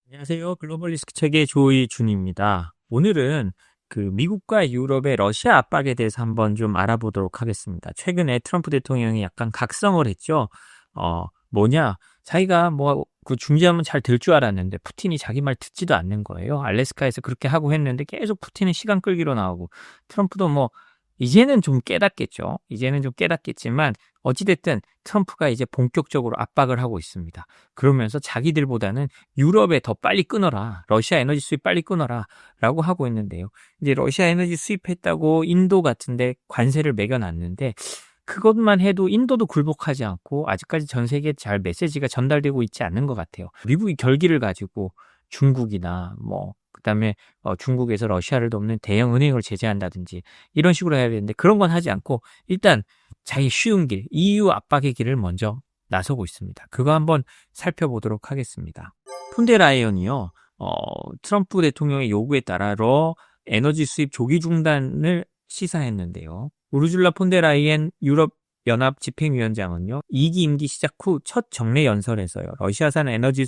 안녕하세요. 글로벌 리스크 책의 조이준입니다. 오늘은 미국과 유럽의 러시아 압박에 대해서 한번 좀 알아보도록 하겠습니다. 최근에 트럼프 대통령이 약간 각성을 했죠. 뭐냐, 자기가 중재하면 잘 될 줄 알았는데 푸틴이 자기 말 듣지도 않는 거예요. 알래스카에서 그렇게 하고 했는데 계속 푸틴은 시간 끌기로 나오고, 트럼프도 이제는 좀 깨닫겠죠. 이제는 좀 깨닫겠지만 어찌됐든 트럼프가 이제 본격적으로 압박을 하고 있습니다. 그러면서 자기들보다는 유럽에 더 빨리 끊어라. 러시아 에너지 수입 빨리 끊어라. 라고 하고 있는데요. 이제 러시아 에너지 수입했다고 인도 같은데 관세를 매겨놨는데 그것만 해도 인도도 굴복하지 않고 아직까지 전 세계에 잘 메시지가 전달되고 있지 않는 것 같아요. 미국이 결기를 가지고 중국이나 그다음에 중국에서 러시아를 돕는 대형 은행을 제재한다든지 이런 식으로 해야 되는데 그런 건 하지 않고 일단 자기 쉬운 길, EU 압박의 길을 먼저 나서고 있습니다. 그거 한번 살펴보도록 하겠습니다. 폰데라이언이요. 트럼프 대통령의 요구에 따라 에너지 수입 조기 중단을 시사했는데요. 우르줄라 폰데라이엔 유럽 연합 집행위원장은요, 2기 임기 시작 후 첫 정례 연설에서요, 러시아산 에너지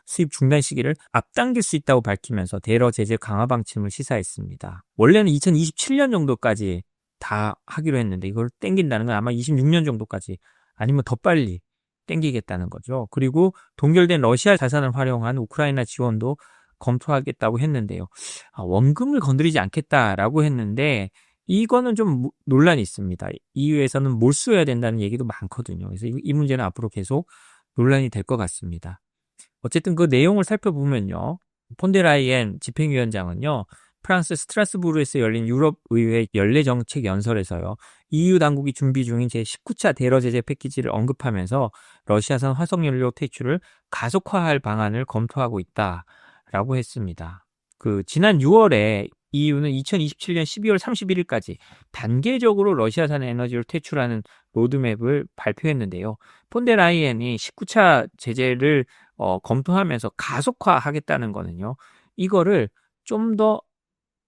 수입 중단 시기를 앞당길 수 있다고 밝히면서 대러 제재 강화 방침을 시사했습니다. 원래는 2027년 정도까지 다 하기로 했는데 이걸 땡긴다는 건 아마 26년 정도까지 아니면 더 빨리 땡기겠다는 거죠. 그리고 동결된 러시아 자산을 활용한 우크라이나 지원도 검토하겠다고 했는데요. 원금을 건드리지 않겠다라고 했는데 이거는 좀 논란이 있습니다. EU에서는 몰수해야 된다는 얘기도 많거든요. 그래서 이 문제는 앞으로 계속 논란이 될 것 같습니다. 어쨌든 그 내용을 살펴보면요. 폰데라이엔 집행위원장은요. 프랑스 스트라스부르에서 열린 유럽의회 연례정책연설에서요. EU 당국이 준비 중인 제19차 대러 제재 패키지를 언급하면서 러시아산 화석연료 퇴출을 가속화할 방안을 검토하고 있다라고 했습니다. 지난 6월에 EU는 2027년 12월 31일까지 단계적으로 러시아산 에너지를 퇴출하는 로드맵을 발표했는데요. 폰데라이엔이 19차 제재를 검토하면서 가속화하겠다는 거는요. 이거를 좀 더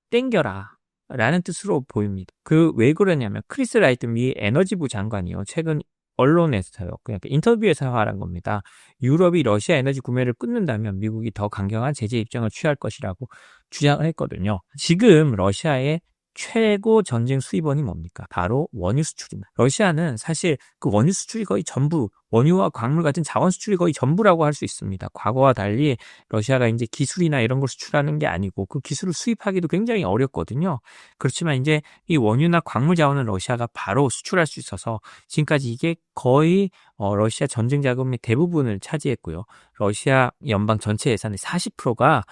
땡겨라 라는 뜻으로 보입니다. 왜 그러냐면 크리스 라이트 미 에너지부 장관이요. 최근 언론에서요. 그냥 인터뷰에서 말한 겁니다. 유럽이 러시아 에너지 구매를 끊는다면 미국이 더 강경한 제재 입장을 취할 것이라고 주장을 했거든요. 지금 러시아의 최고 전쟁 수입원이 뭡니까? 바로 원유 수출입니다. 러시아는 사실 그 원유 수출이 거의 전부, 원유와 광물 같은 자원 수출이 거의 전부라고 할 수 있습니다. 과거와 달리 러시아가 이제 기술이나 이런 걸 수출하는 게 아니고 그 기술을 수입하기도 굉장히 어렵거든요. 그렇지만 이제 이 원유나 광물 자원은 러시아가 바로 수출할 수 있어서 지금까지 이게 거의 러시아 전쟁 자금의 대부분을 차지했고요. 러시아 연방 전체 예산의 40%가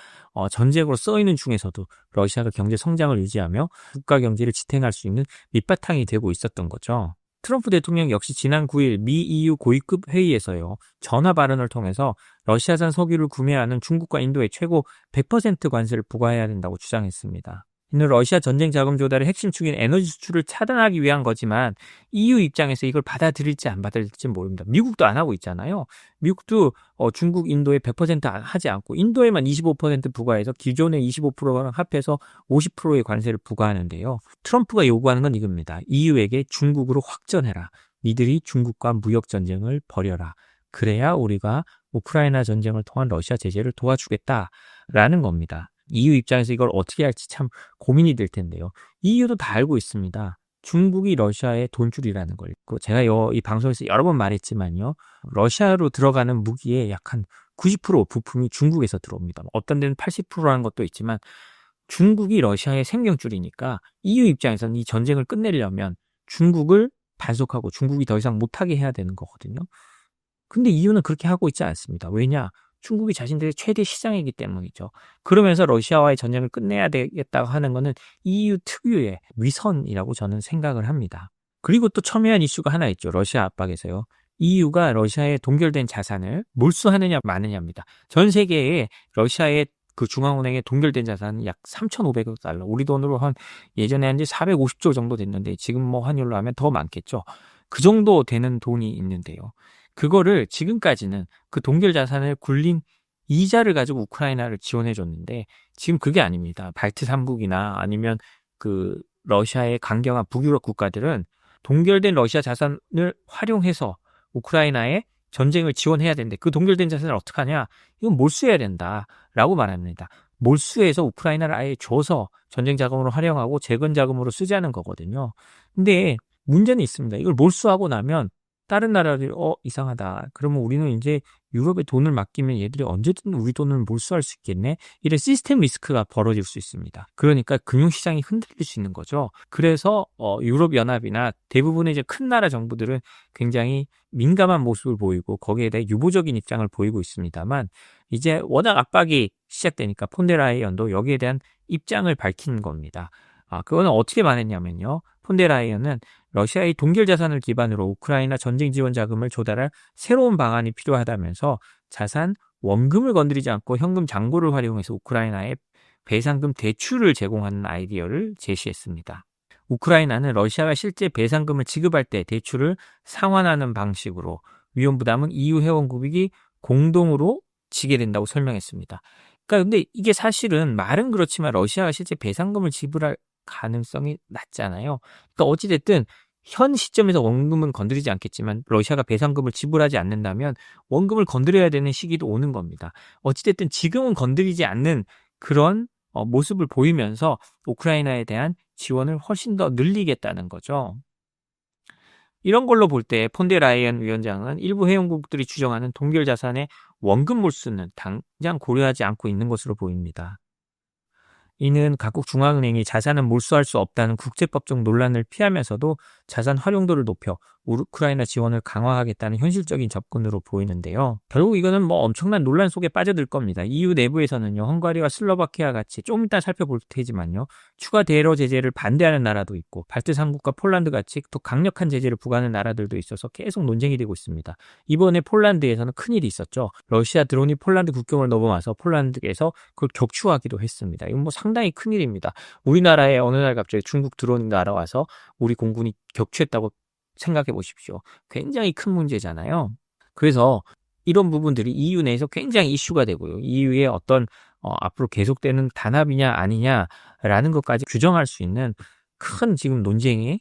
전쟁으로 써있는 중에서도 러시아가 경제 성장을 유지하며 국가 경제를 지탱할 수 있는 밑바탕이 되고 있었던 거죠. 트럼프 대통령 역시 지난 9일 미 EU 고위급 회의에서요. 전화 발언을 통해서 러시아산 석유를 구매하는 중국과 인도에 최고 100% 관세를 부과해야 된다고 주장했습니다. 이는 러시아 전쟁 자금 조달의 핵심 축인 에너지 수출을 차단하기 위한 거지만 EU 입장에서 이걸 받아들일지 안 받아들일지 모릅니다. 미국도 안 하고 있잖아요. 미국도 중국, 인도에 100% 하지 않고 인도에만 25% 부과해서 기존의 25%랑 합해서 50%의 관세를 부과하는데요. 트럼프가 요구하는 건 이겁니다. EU에게 중국으로 확전해라. 니들이 중국과 무역 전쟁을 벌여라. 그래야 우리가 우크라이나 전쟁을 통한 러시아 제재를 도와주겠다라는 겁니다. EU 입장에서 이걸 어떻게 할지 참 고민이 될 텐데요. EU도 다 알고 있습니다. 중국이 러시아의 돈줄이라는 걸. 제가 이 방송에서 여러 번 말했지만요. 러시아로 들어가는 무기의 약 한 90% 부품이 중국에서 들어옵니다. 어떤 데는 80%라는 것도 있지만 중국이 러시아의 생명줄이니까 EU 입장에서는 이 전쟁을 끝내려면 중국을 단속하고 중국이 더 이상 못하게 해야 되는 거거든요. 근데 EU는 그렇게 하고 있지 않습니다. 왜냐? 중국이 자신들의 최대 시장이기 때문이죠. 그러면서 러시아와의 전쟁을 끝내야 되겠다고 하는 것은 EU 특유의 위선이라고 저는 생각을 합니다. 그리고 또 첨예한 이슈가 하나 있죠. 러시아 압박에서요. EU가 러시아의 동결된 자산을 몰수하느냐 마느냐입니다. 전 세계에 러시아의 중앙은행에 동결된 자산은 약 3,500억 달러. 우리 돈으로 예전에 한 450조 정도 됐는데 지금 환율로 하면 더 많겠죠. 그 정도 되는 돈이 있는데요. 그거를 지금까지는 그 동결 자산을 굴린 이자를 가지고 우크라이나를 지원해 줬는데 지금 그게 아닙니다. 발트 3국이나 아니면 러시아의 강경한 북유럽 국가들은 동결된 러시아 자산을 활용해서 우크라이나에 전쟁을 지원해야 되는데 그 동결된 자산을 어떡하냐? 이건 몰수해야 된다라고 말합니다. 몰수해서 우크라이나를 아예 줘서 전쟁 자금으로 활용하고 재건 자금으로 쓰자는 거거든요. 근데 문제는 있습니다. 이걸 몰수하고 나면 다른 나라들이 이상하다. 그러면 우리는 이제 유럽에 돈을 맡기면 얘들이 언제든 우리 돈을 몰수할 수 있겠네. 이런 시스템 리스크가 벌어질 수 있습니다. 그러니까 금융시장이 흔들릴 수 있는 거죠. 그래서 유럽연합이나 대부분의 이제 큰 나라 정부들은 굉장히 민감한 모습을 보이고 거기에 대해 유보적인 입장을 보이고 있습니다만 이제 워낙 압박이 시작되니까 폰데라이언도 여기에 대한 입장을 밝힌 겁니다. 그거는 어떻게 말했냐면요. 폰데라이언은 러시아의 동결 자산을 기반으로 우크라이나 전쟁 지원 자금을 조달할 새로운 방안이 필요하다면서 자산 원금을 건드리지 않고 현금 잔고를 활용해서 우크라이나에 배상금 대출을 제공하는 아이디어를 제시했습니다. 우크라이나는 러시아가 실제 배상금을 지급할 때 대출을 상환하는 방식으로 위험 부담은 EU 회원국이 공동으로 지게 된다고 설명했습니다. 그러니까 근데 이게 사실은 말은 그렇지만 러시아가 실제 배상금을 지불할 가능성이 낮잖아요. 그러니까 어찌됐든 현 시점에서 원금은 건드리지 않겠지만 러시아가 배상금을 지불하지 않는다면 원금을 건드려야 되는 시기도 오는 겁니다. 어찌됐든 지금은 건드리지 않는 그런 모습을 보이면서 우크라이나에 대한 지원을 훨씬 더 늘리겠다는 거죠. 이런 걸로 볼 때 폰데라이언 위원장은 일부 회원국들이 주장하는 동결 자산의 원금 몰수는 당장 고려하지 않고 있는 것으로 보입니다. 이는 각국 중앙은행이 자산은 몰수할 수 없다는 국제법적 논란을 피하면서도 자산 활용도를 높여 우크라이나 지원을 강화하겠다는 현실적인 접근으로 보이는데요. 결국 이거는 엄청난 논란 속에 빠져들 겁니다. EU 내부에서는요, 헝가리와 슬로바키아 같이 좀 이따 살펴볼 테지만요, 추가 대러 제재를 반대하는 나라도 있고, 발트 3국과 폴란드 같이 더 강력한 제재를 부과하는 나라들도 있어서 계속 논쟁이 되고 있습니다. 이번에 폴란드에서는 큰일이 있었죠. 러시아 드론이 폴란드 국경을 넘어와서 폴란드에서 그걸 격추하기도 했습니다. 이건 상당히 큰일입니다. 우리나라에 어느 날 갑자기 중국 드론이 날아와서 우리 공군이 격추했다고 생각해 보십시오. 굉장히 큰 문제잖아요. 그래서 이런 부분들이 EU 내에서 굉장히 이슈가 되고요. EU의 어떤 앞으로 계속되는 단합이냐 아니냐라는 것까지 규정할 수 있는 큰 지금 논쟁이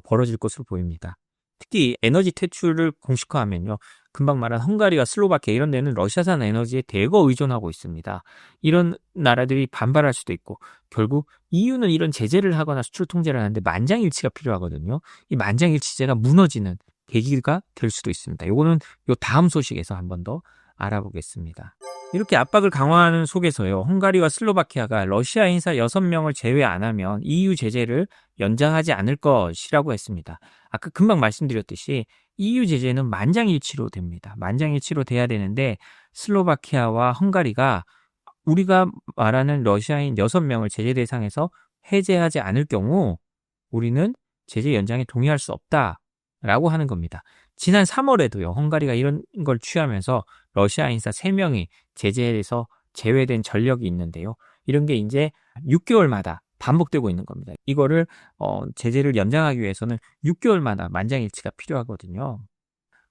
벌어질 것으로 보입니다. 특히 에너지 퇴출을 공식화하면요. 금방 말한 헝가리와 슬로바키아 이런 데는 러시아산 에너지에 대거 의존하고 있습니다. 이런 나라들이 반발할 수도 있고 결국 EU는 이런 제재를 하거나 수출 통제를 하는데 만장일치가 필요하거든요. 이 만장일치제가 무너지는 계기가 될 수도 있습니다. 요거는 요 다음 소식에서 한 번 더 알아보겠습니다. 이렇게 압박을 강화하는 속에서요. 헝가리와 슬로바키아가 러시아 인사 6명을 제외 안 하면 EU 제재를 연장하지 않을 것이라고 했습니다. 아까 금방 말씀드렸듯이 EU 제재는 만장일치로 됩니다. 만장일치로 돼야 되는데 슬로바키아와 헝가리가 우리가 말하는 러시아인 6명을 제재 대상에서 해제하지 않을 경우 우리는 제재 연장에 동의할 수 없다라고 하는 겁니다. 지난 3월에도요. 헝가리가 이런 걸 취하면서 러시아 인사 3명이 제재에서 제외된 전력이 있는데요. 이런 게 이제 6개월마다 반복되고 있는 겁니다. 이거를 제재를 연장하기 위해서는 6개월마다 만장일치가 필요하거든요.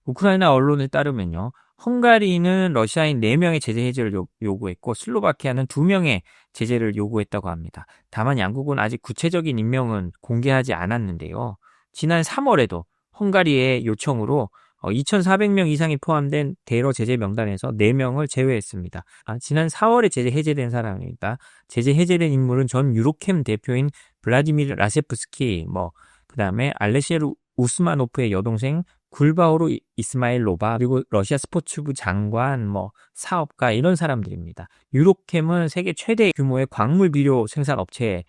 우크라이나 언론에 따르면요. 헝가리는 러시아인 4명의 제재 해제를 요구했고 슬로바키아는 2명의 제재를 요구했다고 합니다. 다만 양국은 아직 구체적인 임명은 공개하지 않았는데요. 지난 3월에도 헝가리의 요청으로 2,400명 이상이 포함된 대러 제재 명단에서 4명을 제외했습니다. 지난 4월에 제재 해제된 사람입니다. 제재 해제된 인물은 전 유로캠 대표인 블라디미르 라셰프스키, 그 다음에 알레시에르 우스마노프의 여동생 굴바오르 이스마일로바, 그리고 러시아 스포츠부 장관, 사업가 이런 사람들입니다. 유로캠은 세계 최대 규모의 광물 비료 생산 업체로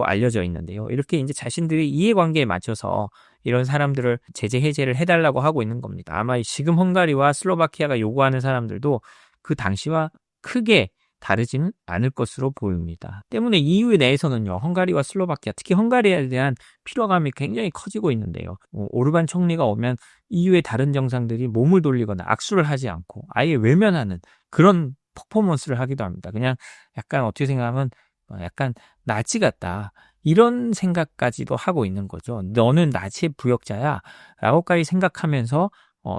알려져 있는데요. 이렇게 이제 자신들의 이해관계에 맞춰서 이런 사람들을 제재 해제를 해달라고 하고 있는 겁니다. 아마 지금 헝가리와 슬로바키아가 요구하는 사람들도 그 당시와 크게 다르지는 않을 것으로 보입니다. 때문에 EU 내에서는요, 헝가리와 슬로바키아, 특히 헝가리에 대한 피로감이 굉장히 커지고 있는데요. 오르반 총리가 오면 EU의 다른 정상들이 몸을 돌리거나 악수를 하지 않고 아예 외면하는 그런 퍼포먼스를 하기도 합니다. 그냥 약간 어떻게 생각하면 약간 나치 같다. 이런 생각까지도 하고 있는 거죠. 너는 나치의 부역자야 라고까지 생각하면서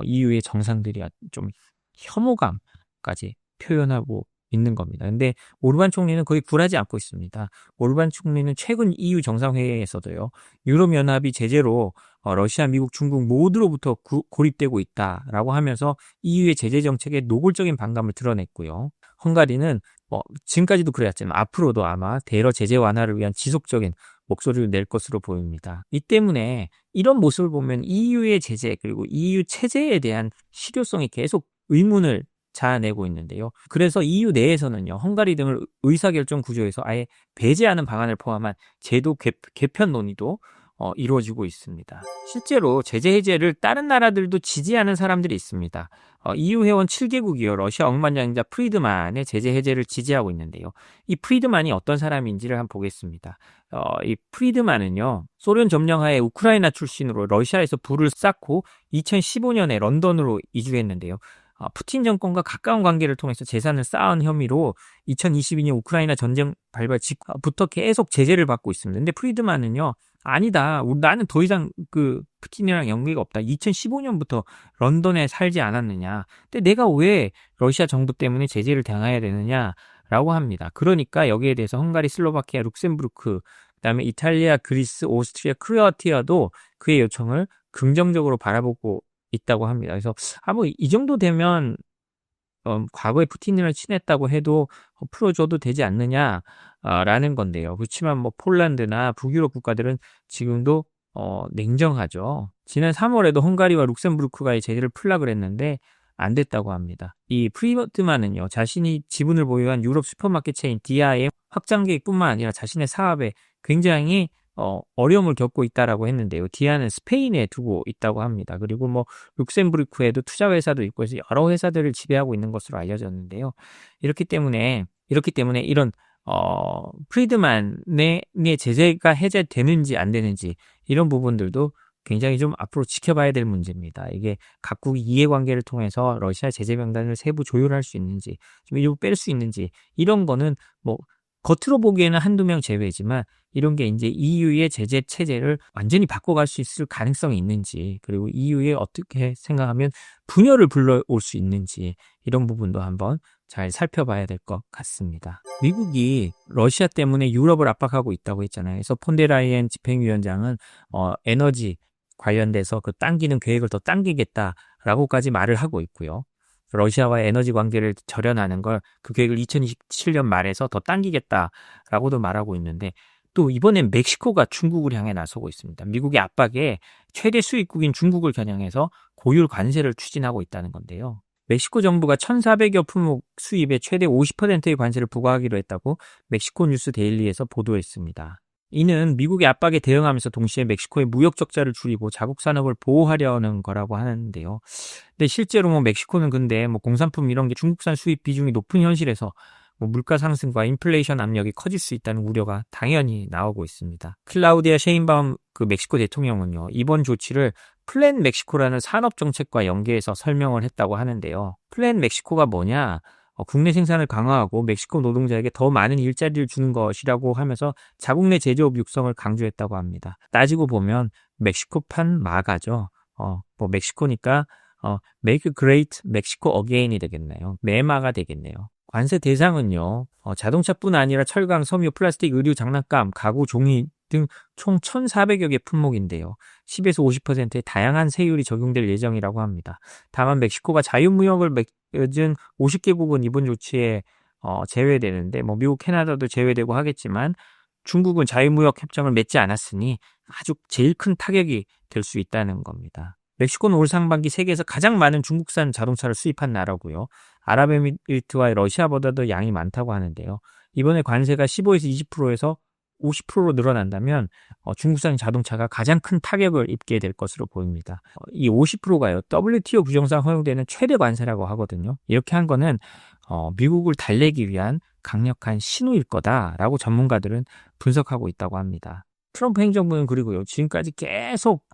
EU의 정상들이 좀 혐오감까지 표현하고 있는 겁니다. 근데 오르반 총리는 거의 굴하지 않고 있습니다. 오르반 총리는 최근 EU 정상회의에서도요. 유럽연합이 제재로 러시아, 미국, 중국 모두로부터 고립되고 있다라고 하면서 EU의 제재 정책에 노골적인 반감을 드러냈고요. 헝가리는 지금까지도 그래왔지만 앞으로도 아마 대러 제재 완화를 위한 지속적인 목소리를 낼 것으로 보입니다. 이 때문에 이런 모습을 보면 EU의 제재 그리고 EU 체제에 대한 실효성이 계속 의문을 자아내고 있는데요. 그래서 EU 내에서는요, 헝가리 등을 의사결정 구조에서 아예 배제하는 방안을 포함한 제도 개편 논의도 이루어지고 있습니다. 실제로 제재 해제를 다른 나라들도 지지하는 사람들이 있습니다. EU 회원 7개국이요. 러시아 억만장자 프리드만의 제재 해제를 지지하고 있는데요. 이 프리드만이 어떤 사람인지를 한번 보겠습니다. 이 프리드만은요. 소련 점령하에 우크라이나 출신으로 러시아에서 부를 쌓고 2015년에 런던으로 이주했는데요. 푸틴 정권과 가까운 관계를 통해서 재산을 쌓은 혐의로 2022년 우크라이나 전쟁 발발 직후부터 계속 제재를 받고 있습니다. 근데 프리드만은요. 아니다. 나는 더 이상 푸틴이랑 연계가 없다. 2015년부터 런던에 살지 않았느냐. 근데 내가 왜 러시아 정부 때문에 제재를 당해야 되느냐라고 합니다. 그러니까 여기에 대해서 헝가리, 슬로바키아, 룩셈부르크, 그다음에 이탈리아, 그리스, 오스트리아, 크로아티아도 그의 요청을 긍정적으로 바라보고 있다고 합니다. 그래서 이 정도 되면 과거에 푸틴이랑 친했다고 해도 풀어줘도 되지 않느냐라는 건데요. 그렇지만 폴란드나 북유럽 국가들은 지금도 냉정하죠. 지난 3월에도 헝가리와 룩셈부르크가 제재를 풀라 그랬는데 안 됐다고 합니다. 이 프리드만은요, 자신이 지분을 보유한 유럽 슈퍼마켓 체인 디아의 확장 계획뿐만 아니라 자신의 사업에 굉장히 어려움을 겪고 있다라고 했는데요. 디아는 스페인에 두고 있다고 합니다. 그리고 룩셈부르크에도 투자 회사도 있고 해서 여러 회사들을 지배하고 있는 것으로 알려졌는데요. 이렇기 때문에 이런 프리드만의 제재가 해제되는지 안 되는지 이런 부분들도 굉장히 좀 앞으로 지켜봐야 될 문제입니다. 이게 각국이 이해관계를 통해서 러시아 제재 명단을 세부 조율할 수 있는지, 좀 일부 뺄 수 있는지 이런 거는 겉으로 보기에는 한두 명 제외지만 이런 게 이제 EU의 제재 체제를 완전히 바꿔갈 수 있을 가능성이 있는지, 그리고 EU에 어떻게 생각하면 분열을 불러올 수 있는지 이런 부분도 한번 잘 살펴봐야 될 것 같습니다. 미국이 러시아 때문에 유럽을 압박하고 있다고 했잖아요. 그래서 폰데라이엔 집행위원장은 에너지 관련돼서 당기는 계획을 더 당기겠다라고까지 말을 하고 있고요. 러시아와의 에너지 관계를 절연하는 걸 그 계획을 2027년 말에서 더 당기겠다라고도 말하고 있는데, 또 이번엔 멕시코가 중국을 향해 나서고 있습니다. 미국의 압박에 최대 수입국인 중국을 겨냥해서 고율 관세를 추진하고 있다는 건데요. 멕시코 정부가 1,400여 품목 수입에 최대 50%의 관세를 부과하기로 했다고 멕시코 뉴스 데일리에서 보도했습니다. 이는 미국의 압박에 대응하면서 동시에 멕시코의 무역 적자를 줄이고 자국 산업을 보호하려는 거라고 하는데요. 근데 실제로 멕시코는 근데 공산품 이런 게 중국산 수입 비중이 높은 현실에서 물가 상승과 인플레이션 압력이 커질 수 있다는 우려가 당연히 나오고 있습니다. 클라우디아 셰인바움 멕시코 대통령은요, 이번 조치를 플랜 멕시코라는 산업 정책과 연계해서 설명을 했다고 하는데요. 플랜 멕시코가 뭐냐? 국내 생산을 강화하고 멕시코 노동자에게 더 많은 일자리를 주는 것이라고 하면서 자국 내 제조업 육성을 강조했다고 합니다. 따지고 보면 멕시코판 마가죠. 멕시코니까 Make Great Mexico Again이 되겠네요. 메마가 되겠네요. 관세 대상은요, 자동차뿐 아니라 철강, 섬유, 플라스틱, 의류, 장난감, 가구, 종이 등 총 1,400여 개 품목인데요. 10에서 50%의 다양한 세율이 적용될 예정이라고 합니다. 다만 멕시코가 자유무역을 맺은 50개국은 이번 조치에 제외되는데, 미국, 캐나다도 제외되고 하겠지만 중국은 자유무역 협정을 맺지 않았으니 아주 제일 큰 타격이 될 수 있다는 겁니다. 멕시코는 올 상반기 세계에서 가장 많은 중국산 자동차를 수입한 나라고요. 아랍에미리트와 러시아보다도 양이 많다고 하는데요. 이번에 관세가 15에서 20%에서 50%로 늘어난다면 중국산 자동차가 가장 큰 타격을 입게 될 것으로 보입니다. 이 50%가요. WTO 규정상 허용되는 최대 관세라고 하거든요. 이렇게 한 거는 미국을 달래기 위한 강력한 신호일 거다라고 전문가들은 분석하고 있다고 합니다. 트럼프 행정부는 그리고요, 지금까지 계속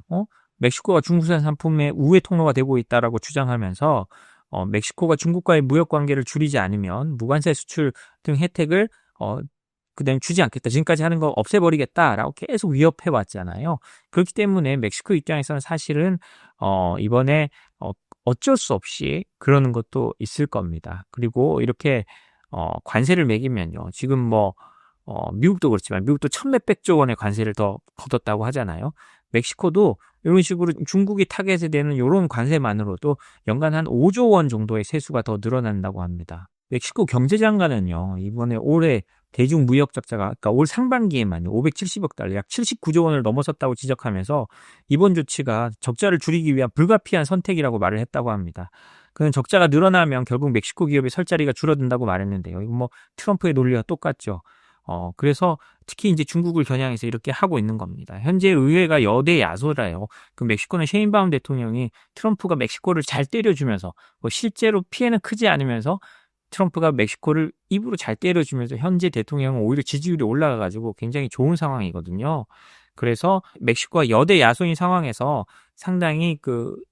멕시코가 중국산 상품의 우회 통로가 되고 있다라고 주장하면서 멕시코가 중국과의 무역 관계를 줄이지 않으면 무관세 수출 등 혜택을 그다음에 주지 않겠다. 지금까지 하는 거 없애버리겠다라고 계속 위협해 왔잖아요. 그렇기 때문에 멕시코 입장에서는 사실은 이번에 어쩔 수 없이 그러는 것도 있을 겁니다. 그리고 이렇게 관세를 매기면요. 지금 미국도 그렇지만 미국도 천몇백조 원의 관세를 더 걷었다고 하잖아요. 멕시코도 이런 식으로 중국이 타겟이 되는 이런 관세만으로도 연간 한 5조 원 정도의 세수가 더 늘어난다고 합니다. 멕시코 경제장관은요, 이번에 올해 대중무역 적자가, 그러니까 올 상반기에만요, 570억 달러, 약 79조 원을 넘어섰다고 지적하면서 이번 조치가 적자를 줄이기 위한 불가피한 선택이라고 말을 했다고 합니다. 그는 적자가 늘어나면 결국 멕시코 기업의 설 자리가 줄어든다고 말했는데요. 이거 트럼프의 논리와 똑같죠. 그래서 특히 이제 중국을 겨냥해서 이렇게 하고 있는 겁니다. 현재 의회가 여대 야소라요. 그 멕시코는 셰인바움 대통령이 트럼프가 멕시코를 잘 때려주면서 실제로 피해는 크지 않으면서 트럼프가 멕시코를 입으로 잘 때려주면서 현재 대통령은 오히려 지지율이 올라가가지고 굉장히 좋은 상황이거든요. 그래서 멕시코가 여대 야소인 상황에서 상당히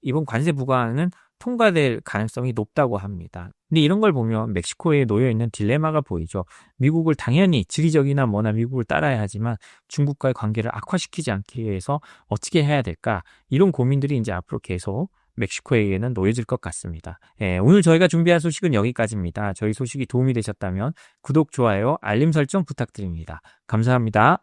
이번 관세 부과는 통과될 가능성이 높다고 합니다. 근데 이런 걸 보면 멕시코에 놓여 있는 딜레마가 보이죠. 미국을 당연히 지리적이나 뭐나 미국을 따라야 하지만 중국과의 관계를 악화시키지 않기 위해서 어떻게 해야 될까? 이런 고민들이 이제 앞으로 계속 멕시코에게는 놓여질 것 같습니다. 오늘 저희가 준비한 소식은 여기까지입니다. 저희 소식이 도움이 되셨다면 구독, 좋아요, 알림 설정 부탁드립니다. 감사합니다.